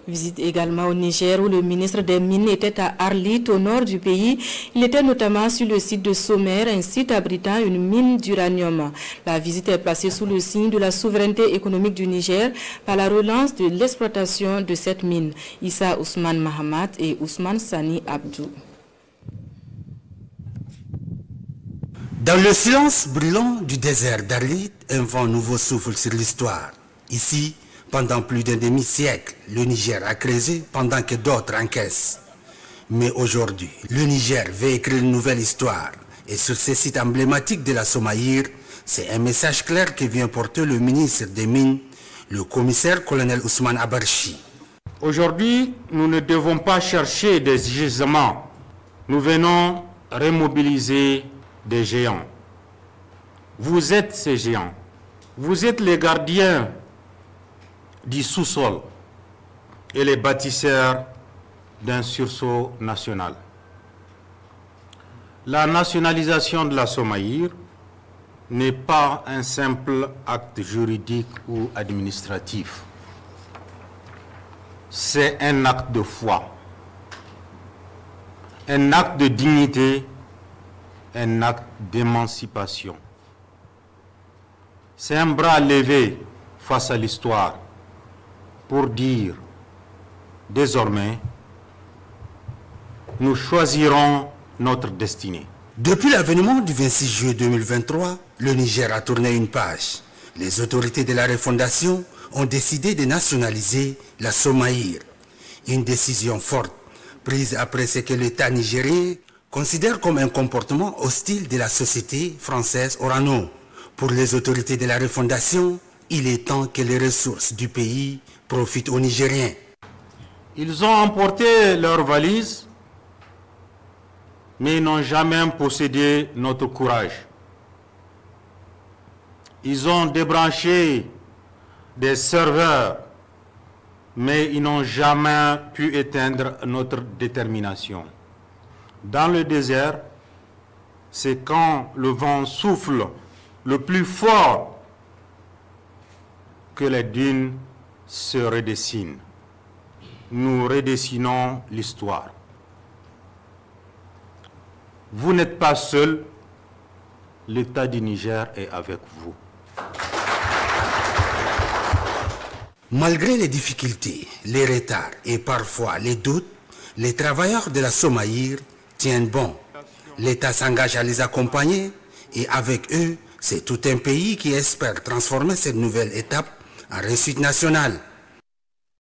Visite également au Niger où le ministre des Mines était à Arlit, au nord du pays. Il était notamment sur le site de Sommer, un site abritant une mine d'uranium. La visite est placée sous le signe de la souveraineté économique du Niger par la relance de l'exploitation de cette mine. Issa Ousmane Mahamat et Ousmane Sani Abdou. Dans le silence brûlant du désert d'Arlit, un vent nouveau souffle sur l'histoire. Ici, pendant plus d'un demi-siècle, le Niger a creusé pendant que d'autres encaissent. Mais aujourd'hui, le Niger veut écrire une nouvelle histoire. Et sur ces sites emblématiques de la Somaïr, c'est un message clair que vient porter le ministre des Mines, le commissaire-colonel Ousmane Abarchi. Aujourd'hui, nous ne devons pas chercher des gisements. Nous venons remobiliser des géants. Vous êtes ces géants. Vous êtes les gardiens du sous-sol et les bâtisseurs d'un sursaut national. La nationalisation de la Somaïr n'est pas un simple acte juridique ou administratif. C'est un acte de foi, un acte de dignité, un acte d'émancipation. C'est un bras levé face à l'histoire pour dire, désormais, nous choisirons notre destinée. Depuis l'avènement du 26 juillet 2023, le Niger a tourné une page. Les autorités de la refondation ont décidé de nationaliser la Somaïr. Une décision forte, prise après ce que l'État nigérien considère comme un comportement hostile de la société française Orano. Pour les autorités de la refondation, il est temps que les ressources du pays profitent aux Nigériens. Ils ont emporté leurs valises, mais ils n'ont jamais possédé notre courage. Ils ont débranché des serveurs, mais ils n'ont jamais pu éteindre notre détermination. Dans le désert, c'est quand le vent souffle le plus fort que les dunes se redessinent. Nous redessinons l'histoire. Vous n'êtes pas seul, l'État du Niger est avec vous. Malgré les difficultés, les retards et parfois les doutes, les travailleurs de la Somaïr tiennent bon. L'État s'engage à les accompagner et avec eux, c'est tout un pays qui espère transformer cette nouvelle étape en réussite nationale.